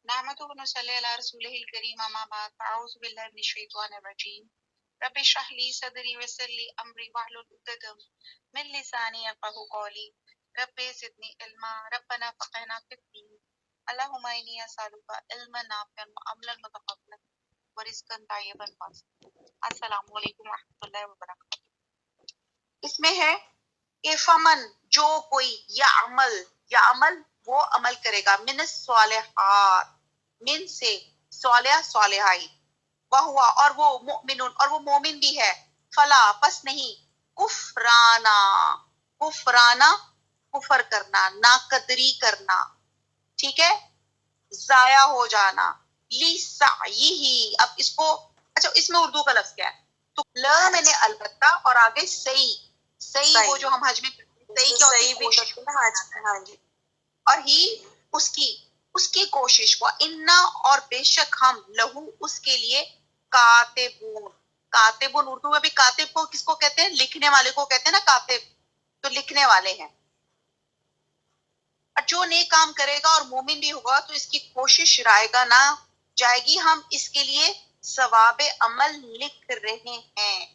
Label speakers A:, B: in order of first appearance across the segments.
A: نحمده ونصلي على رسوله الكريم أما بعد فأعوذ بالله من الشيطان الرجيم رب اشرح لي صدري ويسر لي أمري واحلل عقدة من لساني يفقهوا قولي رب زدني علما ربنا فقهنا في الدين اللهم إني أسألك علما نافعا وعملا متقبلا ورزقا طيبا واسعا السلام علیکم ورحمۃ اللہ وبرکاتہ۔ اس میں ہے کہ فمن جو کوئی یعمل وہ عمل کرے گا من الصالحات من سے صالح صالحائی وہوا اور وہ مؤمن اور وہ مومن بھی ہے فلا پس نہیں کفرانا کفرانا کفر کرنا ناقدری کرنا ٹھیک ہے ضائع ہو جانا لی سعیہ اب اس کو اچھا اس میں اردو کا لفظ کیا ہے تو ل میں نے البتہ اور آگے صحیح وہ جو ہم حج میں صحیح کیا ہوتی ہے کوشش ہاں جی اور ہی اس کی کوشش وہ انا اور بے شک ہم لہو اس کے لیے کاتبون اردو میں بھی کاتب کو کس کو کہتے ہیں لکھنے والے کو کہتے ہیں نا کاتب تو لکھنے والے ہیں اور جو نیک کام کرے گا اور مومن بھی ہوگا تو اس کی کوشش رائے گا نہ جائے گی ہم اس کے لیے ثواب عمل لکھ رہے ہیں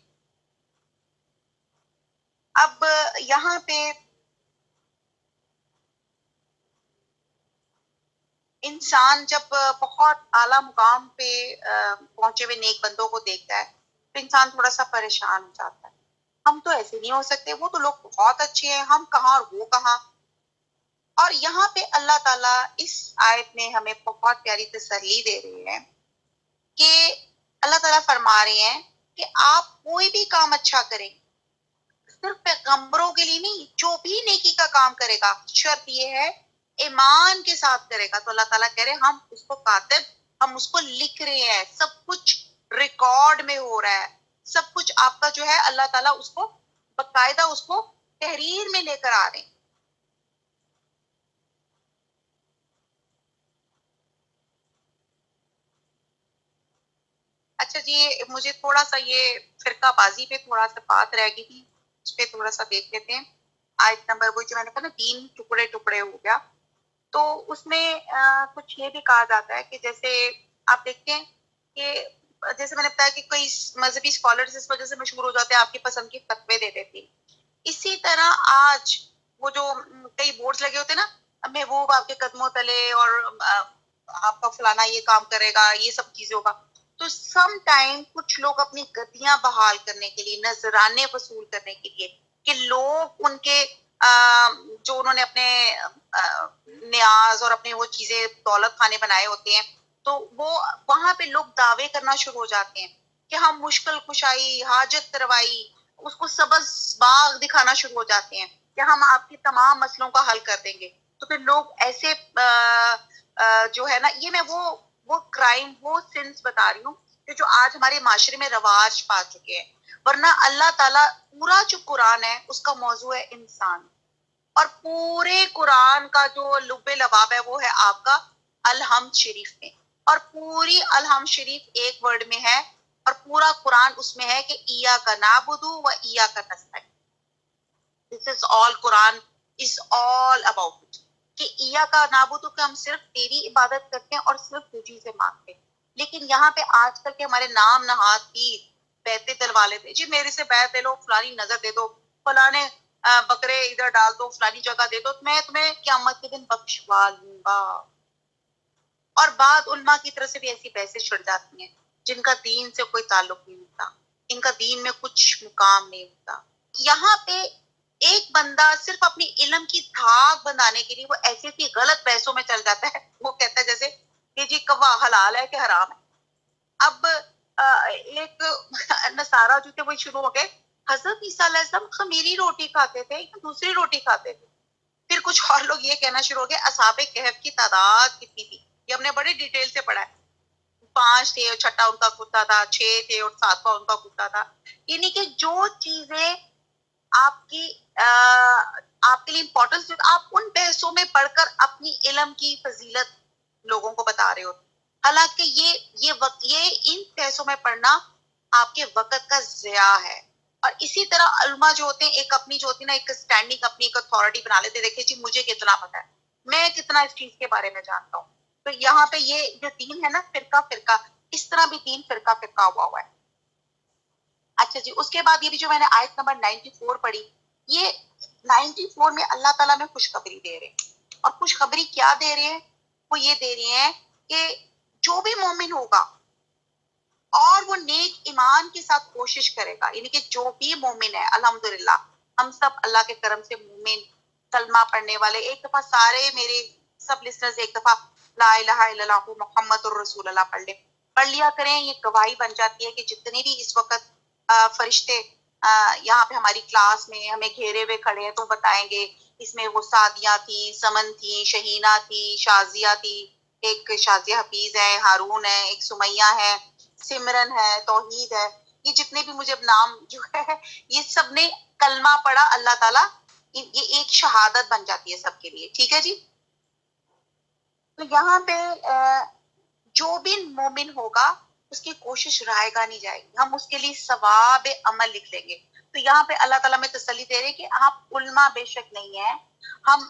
A: اب یہاں پہ انسان جب بہت اعلیٰ مقام پہ پہنچے ہوئے نیک بندوں کو دیکھتا ہے تو انسان تھوڑا سا پریشان ہو جاتا ہے ہم تو ایسے نہیں ہو سکتے وہ تو لوگ بہت اچھے ہیں ہم کہاں اور وہ کہاں اور یہاں پہ اللہ تعالیٰ اس آیت میں ہمیں بہت پیاری تسلی دے رہے ہیں کہ اللہ تعالیٰ فرما رہے ہیں کہ آپ کوئی بھی کام اچھا کریں صرف پیغمبروں کے لیے نہیں جو بھی نیکی کا کام کرے گا شرط یہ ہے ایمان کے ساتھ کرے گا تو اللہ تعالیٰ کہہ رہے ہیں ہم اس کو کاتب ہم اس کو لکھ رہے ہیں سب کچھ ریکارڈ میں ہو رہا ہے سب کچھ آپ کا جو ہے اللہ تعالیٰ اس کو باقاعدہ اس کو تحریر میں لے کر آ رہے ہیں اچھا جی مجھے تھوڑا سا یہ فرقہ بازی پہ تھوڑا سا بات رہ گئی تھی اس پہ تھوڑا سا دیکھ لیتے ہیں آیت نمبر وہ جو میں نے کہا نا 3 ٹکڑے ٹکڑے ہو گیا تو اس میں کچھ یہ بھی کہا جاتا ہے کہ جیسے آپ دیکھتے ہیں کہ جیسے میں نے بتایا کہ کئی مذہبی اسکالرز اس وجہ سے مشہور ہو جاتے ہیں آپ کی پسند کی فتوے دے دیتے ہیں اسی طرح آج وہ جو کئی بورڈز لگے ہوتے ہیں نا محبوب آپ کے قدموں تلے اور آپ کا فلانا یہ کام کرے گا یہ سب چیزیں ہوگا تو سم ٹائم کچھ لوگ اپنی گدیاں بحال کرنے کے لیے نذرانے وصول کرنے کے لیے کہ لوگ ان کے جو انہوں نے اپنے نیاز اور اپنے وہ چیزیں دولت خانے بنائے ہوتے ہیں تو وہ وہاں پہ لوگ دعوے کرنا شروع ہو جاتے ہیں کہ ہم مشکل کشائی حاجت روائی اس کو سبز باغ دکھانا شروع ہو جاتے ہیں کہ ہم آپ کے تمام مسئلوں کا حل کر دیں گے تو پھر لوگ ایسے جو ہے نا یہ میں وہ کرائم وہ سنس بتا رہی ہوں کہ جو آج ہمارے معاشرے میں رواج پا چکے ہیں ورنہ اللہ تعالیٰ پورا جو قرآن ہے اس کا موضوع ہے انسان اور پورے قرآن کا جو لب لباب ہے وہ ہے آپ کا الحمد شریف میں اور پوری الحمد شریف ایک ورڈ میں ہے اور پورا قرآن اس میں ہے کہ ایاک نعبدو و ایاک نستعین This is all Quran is all about it. کہ ایاک نعبدو کہ ہم صرف تیری عبادت کرتے ہیں اور صرف تجھی سے مانگتے ہیں لیکن یہاں پہ آج کل کے ہمارے نام نہاد پیر بیعتیں دلوا لیتے ہیں جی میرے سے بیعت لے لو فلانی نظر دے دو فلانے بکرے ادھر ڈال دو فلانی جگہ دے دو میں تمہیں قیامت کے دن بخشوا لوں گا اور بعد علماء کی طرف سے بھی ایسی بحثیں چھڑ جاتی ہیں جن کا دین سے کوئی تعلق نہیں ہوتا ان کا دین میں کچھ مقام نہیں ہوتا یہاں پہ ایک بندہ صرف اپنی علم کی دھاگ بندھانے کے لیے وہ ایسی ایسی غلط بحثوں میں چل جاتا ہے وہ کہتا ہے جیسے کہ جی کوا حلال ہے کہ حرام ہے اب ایک نصارہ جو تھے وہ شروع ہو گئے حضرت عیسیٰ علیہ السلام خمیری روٹی کھاتے تھے یا دوسری روٹی کھاتے تھے پھر کچھ اور لوگ یہ کہنا شروع ہو گئے اصحاب کہف کی تعداد کتنی تھی یہ ہم نے بڑے ڈیٹیل سے پڑھا ہے 5 تھے اور چھٹا ان کا کتا تھا 6 تھے اور 7واں ان کا کتا تھا یعنی کہ جو چیزیں آپ کی آپ کے لیے امپورٹنس آپ ان بحثوں میں پڑھ کر اپنی علم کی فضیلت لوگوں کو بتا رہے ہوتے حالانکہ یہ ان بحثوں میں پڑھنا آپ کے وقت کا ضیاع ہے اور اسی طرح علماء جو ہوتے ہیں ایک اپنی جو ہوتی ہے نا ایک اسٹینڈنگ اپنی ایک اتھارٹی بنا لیتے دیکھیں جی مجھے کتنا پتا ہے میں کتنا اس چیز کے بارے میں جانتا ہوں تو یہاں پہ یہ جو دین ہے نا فرقہ فرقہ، اس طرح بھی دین فرقہ فرقہ ہوا ہے. اچھا جی، اس کے بعد یہ بھی جو میں نے آیت نمبر 94 پڑھی، یہ 94 میں اللہ تعالیٰ میں خوشخبری دے رہے ہیں. اور خوشخبری کیا دے رہے ہیں؟ وہ یہ دے رہے ہیں کہ جو بھی مومن ہوگا اور وہ نیک ایمان کے ساتھ کوشش کرے گا، یعنی کہ جو بھی مومن ہے، الحمدللہ ہم سب اللہ کے کرم سے مومن کلمہ پڑھنے والے، ایک دفعہ سارے میرے سب لسنرز ایک دفعہ لا الہ الا اللہ محمد الرسول اللہ پڑھ لیا کریں. یہ گواہی بن جاتی ہے کہ جتنے بھی اس وقت فرشتے یہاں پہ ہماری کلاس میں ہمیں گھیرے ہوئے کھڑے ہیں تو بتائیں گے اس میں وہ سعدیہ تھی، سمن تھی، شہینہ تھی، شازیہ تھی، ایک شازیہ حفیظ ہے، ہارون ہے، ایک سمیہ ہے، سمرن ہے، توحید ہے. یہ جتنے بھی مجھے نام جو ہے یہ سب نے کلمہ پڑھا اللہ تعالیٰ، یہ ایک شہادت بن جاتی ہے سب کے لیے. ٹھیک ہے جی. تو یہاں پہ جو بھی مومن ہوگا اس کی کوشش رائے گا نہیں جائے گی، ہم اس کے لیے ثواب عمل لکھ لیں گے. تو یہاں پہ اللہ تعالیٰ میں تسلی دے رہے کہ آپ علماء بے شک نہیں ہیں. ہم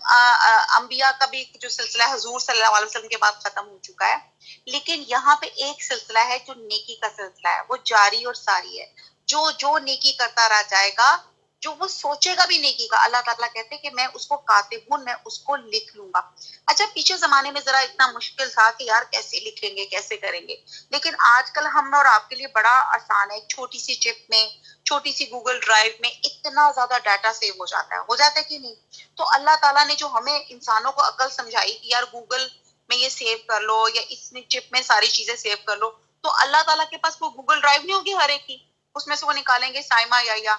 A: انبیاء کا بھی جو سلسلہ حضور صلی اللہ علیہ وسلم کے بعد ختم ہو چکا ہے، لیکن یہاں پہ ایک سلسلہ ہے جو نیکی کا سلسلہ ہے، وہ جاری اور ساری ہے. جو نیکی کرتا رہ جائے گا، جو وہ سوچے گا بھی نیکی کا، اللہ تعالیٰ کہتے ہیں کہ میں اس کو کاتب ہوں، میں اس کو لکھ لوں گا. اچھا پیچھے زمانے میں ذرا اتنا مشکل تھا کہ یار کیسے لکھیں گے، کیسے کریں گے، لیکن آج کل ہم اور آپ کے لیے بڑا آسان ہے. ایک چھوٹی سی چپ میں، چھوٹی سی گوگل ڈرائیو میں اتنا زیادہ ڈاٹا سیو ہو جاتا ہے کہ نہیں. تو اللہ تعالیٰ نے جو ہمیں انسانوں کو عقل سمجھائی کہ یار گوگل میں یہ سیو کر لو یا اس میں چپ میں ساری چیزیں سیو کر لو، تو اللہ تعالیٰ کے پاس کوئی گوگل ڈرائیو نہیں ہوگی ہر ایک کی، اس میں سے وہ نکالیں گے سائمہ یا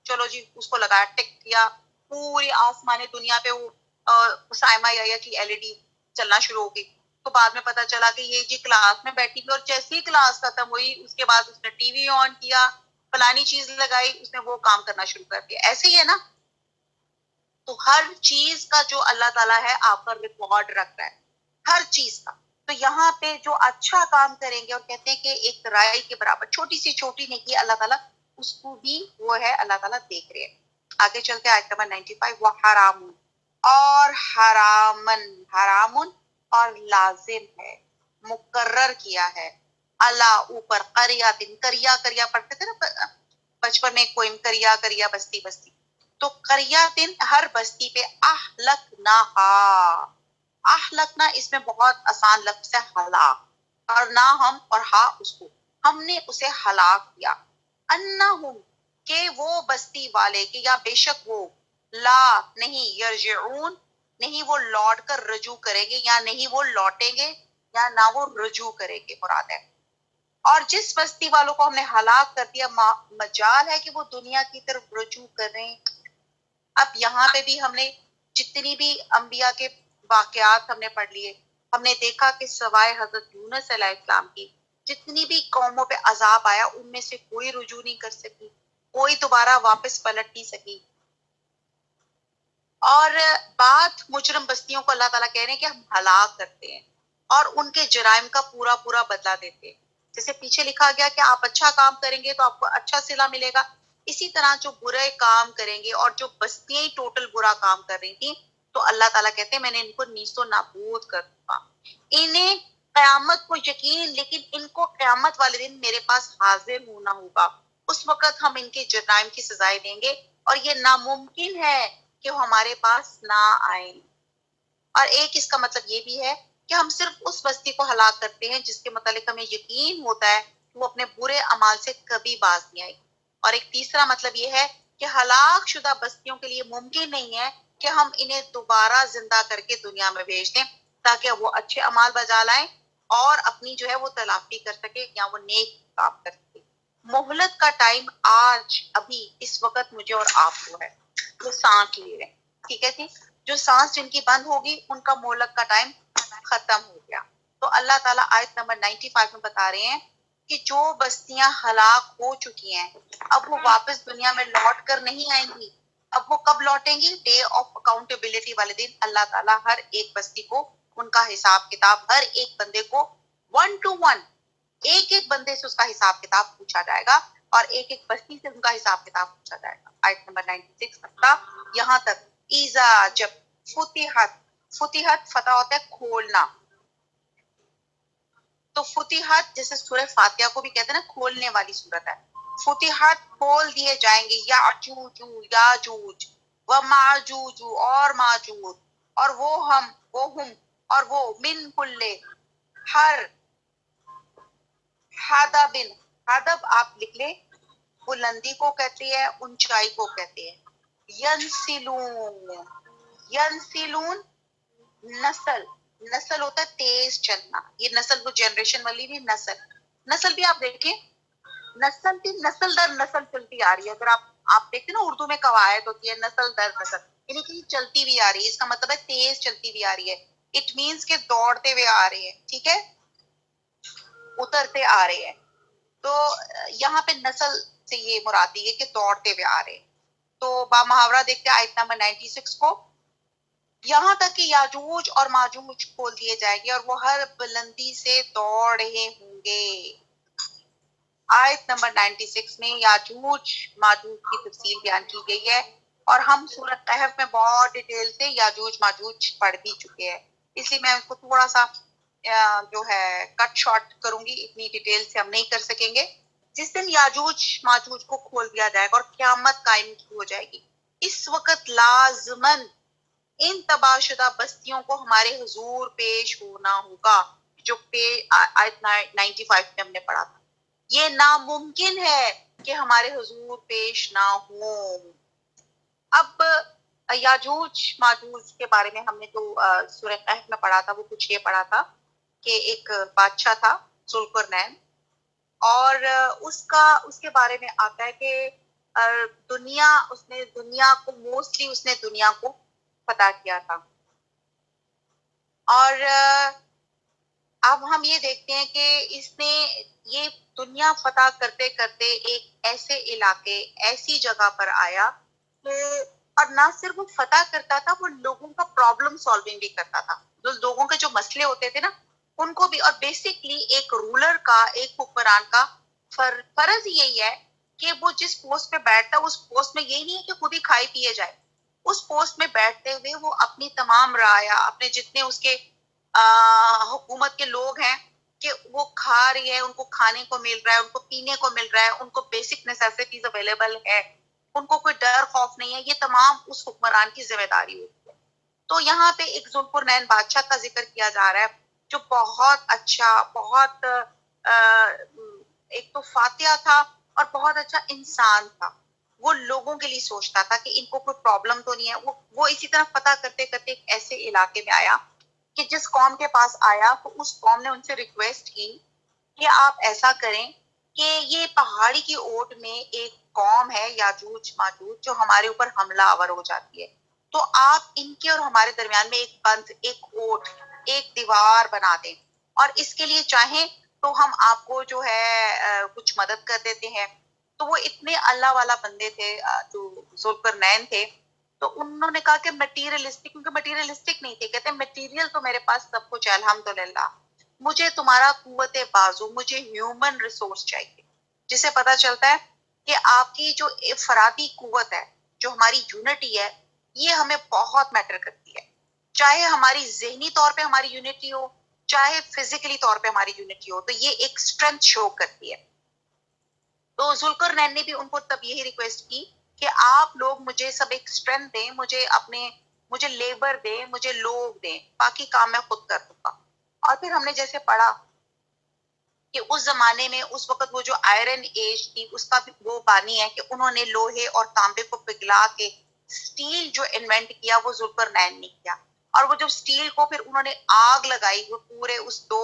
A: چلو جی اس کو لگایا ٹک کیا، پوری آسمان دنیا پہ وہ سائمہ یا کی ایل ای ڈی چلنا شروع ہو گئی. تو بعد میں پتا چلا کہ یہ جی کلاس میں بیٹھی تھی اور جیسے ہی کلاس ختم ہوئی اس کے بعد اس نے ٹی وی آن کیا، فلانی چیز لگائی، اس نے وہ کام کرنا شروع کر دیا. ایسے ہی ہے نا. تو ہر چیز کا جو اللہ تعالیٰ ہے آپ کا ریکارڈ رکھ رہا ہے، ہر چیز کا. تو یہاں پہ جو اچھا کام کریں گے اور کہتے ہیں کہ ایک رائی کے برابر چھوٹی سی چھوٹی نیکی اللہ تعالیٰ اس کو بھی وہ ہے اللہ تعالیٰ دیکھ رہے ہیں. آگے چلتے آیت نمبر 95 وہ حرام اور حرامن، حرامن اور لازم ہے، مقرر کیا ہے، اللہ اوپر قریاتن، کریا پڑھتے تھے نا بچپن میں، کوئی کریا بستی بستی. تو قریاتن ہر بستی پہ اہلکناہا، اہلکنا اس میں بہت آسان لفظ ہے ہلاک، اور نہ ہم اور ہا اس کو، ہم نے اسے ہلاک کیا. انہم کہ وہ بستی والے کہ یا بے شک وہ لا نہیں یرجعون نہیں وہ لوٹ کر رجوع کریں گے، یا نہیں وہ لوٹیں گے، یا نہ وہ رجوع کریں گے مراد ہے. اور جس بستی والوں کو ہم نے ہلاک کر دیا مجال ہے کہ وہ دنیا کی طرف رجوع کریں. اب یہاں پہ بھی ہم نے جتنی بھی انبیاء کے واقعات ہم نے پڑھ لیے، ہم نے دیکھا کہ سوائے حضرت یونس علیہ السلام کی جتنی بھی قوموں پہ عذاب آیا ان میں سے کوئی رجوع نہیں کر سکی، کوئی دوبارہ واپس پلٹ نہیں سکی. اور بات مجرم بستیوں کو اللہ تعالیٰ کہہ رہے ہیں کہ ہم ہلاک کرتے ہیں اور ان کے جرائم کا پورا پورا بدلہ دیتے ہیں. جیسے پیچھے لکھا گیا کہ آپ اچھا کام کریں گے تو آپ کو اچھا صلہ ملے گا، اسی طرح جو برے کام کریں گے، اور جو بستیاں ہی ٹوٹل برا کام کر رہی تھیں تو اللہ تعالیٰ کہتے ہیں میں نے ان کو نیست و نابود کر دوں گا. انہیں قیامت کو یقین، لیکن ان کو قیامت والے دن میرے پاس حاضر ہونا ہوگا، اس وقت ہم ان کے جرائم کی سزائیں دیں گے اور یہ ناممکن ہے کہ وہ ہمارے پاس نہ آئیں. اور ایک اس کا مطلب یہ بھی ہے کہ ہم صرف اس بستی کو ہلاک کرتے ہیں جس کے متعلق ہمیں یقین ہوتا ہے کہ وہ اپنے برے اعمال سے کبھی باز نہیں آئی. اور ایک تیسرا مطلب یہ ہے کہ ہلاک شدہ بستیوں کے لیے ممکن نہیں ہے کہ ہم انہیں دوبارہ زندہ کر کے دنیا میں بھیج دیں تاکہ وہ اچھے اعمال بجا لائیں اور اپنی جو ہے وہ تلافی کر سکے یا وہ نیک کام کر سکے. مہلت کا ٹائم آج ابھی اس وقت مجھے اور آپ کو ہے جو سانس لے رہے ہیں. ٹھیک ہے جی. جو سانس جن کی بند ہوگی ان کا مہلت کا ٹائم ختم ہو گیا. تو اللہ تعالیٰ آیت نمبر 95 میں بتا رہے ہیں کہ جو بستیاں ہلاک ہو چکی ہیں اب وہ واپس دنیا میں لوٹ کر نہیں آئیں گی. اب وہ کب لوٹیں گی؟ ڈے آف اکاؤنٹیبلٹی والے دن اللہ تعالیٰ ہر ایک بستی کو ان کا حساب کتاب، ہر ایک بندے کو 1 to 1 ایک ایک بندے سے اس کا حساب کتاب پوچھا جائے گا اور ایک ایک بستی سے ان کا حساب کتاب پوچھا جائے گا. آیت نمبر 96 کا یہاں تک ایزا جب فتحت، فتحت فتح ہوتا ہے کھولنا، تو فتحت جیسے سورہ فاتحہ کو بھی کہتے ہیں نا کھولنے والی سورت ہے، فتحت کھول دیے جائیں گے یاجوج یاجوج و ماجوج اور ماجوج، اور وہ ہم اور وہ من کل ہر حدبن، حدب آپ لکھ لیں بلندی کو کہتے ہیں، اونچائی کو کہتے ہیں، ینسلون، ینسلون نسل، نسل ہوتا ہے تیز چلنا، یہ نسل وہ جنریشن والی نہیں، نسل بھی آپ دیکھیں، نسل بھی نسل در نسل چلتی آ رہی ہے، اگر آپ دیکھتے نا اردو میں قواعد ہوتی ہے نسل در نسل، یعنی کہ چلتی بھی آ رہی ہے، اس کا مطلب ہے تیز چلتی بھی آ رہی ہے، اٹ مینس کہ دوڑتے ہوئے آ رہے ہیں، ٹھیک ہے، اترتے آ رہے ہیں، تو یہاں پہ نسل سے یہ مرادی ہے کہ دوڑتے ہوئے آ رہے ہیں۔ تو با محاورہ دیکھتے ہیں آیت نمبر 96 کو، یہاں تک کہ یاجوج اور ماجوج کھول دیے جائیں گے اور وہ ہر بلندی سے دوڑ رہے ہوں گے۔ آیت نمبر 96 میں یاجوج ماجوج کی تفصیل بیان کی گئی ہے، اور ہم سورۃ کہف میں بہت ڈیٹیل سے یاجوج ماجوج پڑھ بھی چکے ہیں، اس لیے میں اس کو تھوڑا سا جو ہے کٹ شارٹ کروں گی، اتنی ڈیٹیل سے ہم نہیں کر سکیں گے۔ جس دن یاجوج ماجوج کو کھول دیا جائے گا اور قیامت قائم ہو جائے گی، اس وقت لازماً ان تباہ شدہ بستیوں کو ہمارے حضور پیش ہونا ہوگا، جو آیت 95 میں ہم نے پڑھا تھا۔ یہ ناممکن ہے کہ ہمارے حضور پیش نہ ہوں۔ اب یاجوج ماجوج کے بارے میں ہم نے جو سورہ کہف میں پڑھا تھا وہ کچھ یہ پڑھا تھا کہ ایک بادشاہ تھا ذوالقرنین، اور اس کے بارے میں آتا ہے کہ اس نے دنیا کو فتح کیا تھا، اور اب ہم یہ دیکھتے ہیں کہ اس نے یہ دنیا فتح کرتے کرتے ایک ایسے علاقے ایسی جگہ پر آیا کہ، اور نہ صرف وہ فتح کرتا تھا، وہ لوگوں کا پرابلم سالونگ بھی کرتا تھا، جو لوگوں کے جو مسئلے ہوتے تھے نا ان کو بھی، اور بیسکلی ایک رولر کا، ایک حکمران کا فرض یہی ہے کہ وہ جس پوسٹ پہ بیٹھتا ہے اس پوسٹ میں یہی نہیں ہے کہ خود ہی کھائے پیے جائے، اس پوسٹ میں بیٹھتے ہوئے وہ اپنی تمام رعایا، اپنے جتنے اس کے حکومت کے لوگ ہیں کہ وہ کھا رہی ہے، ان کو کھانے کو مل رہا ہے، ان کو پینے کو مل رہا ہے، ان کو بیسک نیسیسٹیز اویلیبل ہے، ان کو کوئی ڈر خوف نہیں ہے، یہ تمام اس حکمران کی ذمہ داری ہوتی ہے۔ تو یہاں پہ ایک ذوالقرنین بادشاہ کا ذکر کیا جا رہا ہے جو بہت اچھا، بہت ایک تو فاتحہ تھا اور بہت اچھا انسان تھا، وہ لوگوں کے لیے سوچتا تھا کہ ان کو کوئی پرابلم تو نہیں ہے، وہ اسی طرح فتح کرتے کرتے ایک ایسے علاقے میں آیا کہ جس قوم کے پاس آیا تو اس قوم نے ان سے ریکویسٹ کی کہ آپ ایسا کریں کہ یہ پہاڑی کی اوٹ میں ایک قوم ہے یاجوج ماجوج جو ہمارے اوپر حملہ آور ہو جاتی ہے، تو آپ ان کے اور ہمارے درمیان میں ایک بند، ایک اوٹ، ایک دیوار بنا دیں، اور اس کے لیے چاہیں تو ہم آپ کو جو ہے کچھ مدد کر دیتے ہیں۔ تو وہ اتنے اللہ والا بندے تھے جو ذوالقرنین تھے، تو انہوں نے کہا کہ مٹیریلسٹک، کیونکہ مٹیریلسٹک نہیں تھے، کہتے ہیں مٹیریل تو میرے پاس سب کچھ ہے الحمدللہ، مجھے تمہارا قوت بازو، مجھے ہیومن ریسورس چاہیے، جسے پتا چلتا ہے کہ آپ کی جو افرادی قوت ہے، جو ہماری یونٹی ہے، یہ ہمیں بہت میٹر کرتی ہے، چاہے ہماری ذہنی طور پہ ہماری یونٹی ہو، چاہے فزیکلی طور پہ ہماری یونٹی ہو، تو یہ ایک اسٹرینتھ شو کرتی ہے۔ تو ذوالقرنین نے بھی ان کو تب یہی ریکویسٹ کی کہ آپ لوگ مجھے سب ایک اسٹرینتھ دیں، مجھے لیبر دیں، مجھے لوگ دیں، باقی کام میں خود کر دوں گا۔ اور پھر ہم نے جیسے پڑھا کہ اس زمانے میں اس وقت وہ جو آئرن ایج تھی اس کا بھی وہ بانی ہے کہ انہوں نے لوہے اور تانبے کو پگھلا کے سٹیل جو انوینٹ کیا وہ ذوالقرنین نے کیا، اور وہ جب سٹیل کو پھر انہوں نے آگ لگائی وہ پورے اس دو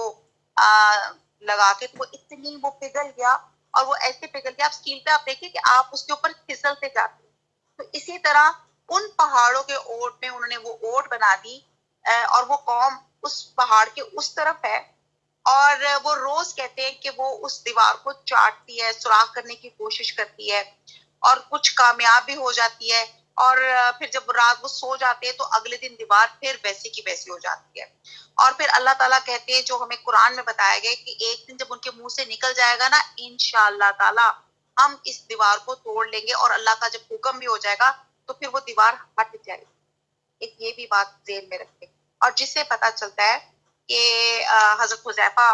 A: لگا کے، تو وہ اتنی وہ پگھل گیا، اور وہ ایسے پگھل گیا، آپ سٹیل پہ آپ دیکھیں کہ آپ اس کے اوپر پھسلتے جاتے ہیں، تو اسی طرح ان پہاڑوں کے اوٹ میں انہوں نے وہ اوٹ بنا دی، اور وہ قوم اس پہاڑ کے اس طرف ہے، اور وہ روز کہتے ہیں کہ وہ اس دیوار کو چاٹتی ہے، سوراخ کرنے کی کوشش کرتی ہے، اور کچھ کامیاب بھی ہو جاتی ہے، اور پھر جب رات وہ سو جاتے ہیں تو اگلے دن دیوار پھر ویسی کی ویسی ہو جاتی ہے، اور پھر اللہ تعالیٰ کہتے ہیں جو ہمیں قرآن میں بتایا گیا کہ ایک دن جب ان کے منہ سے نکل جائے گا نا انشاءاللہ تعالیٰ ہم اس دیوار کو توڑ لیں گے، اور اللہ کا جب حکم بھی ہو جائے گا تو پھر وہ دیوار ہٹ جائے گی۔ ایک یہ بھی بات ذہن میں رکھیں، اور جس سے پتا چلتا ہے کہ حضرت حذیفہ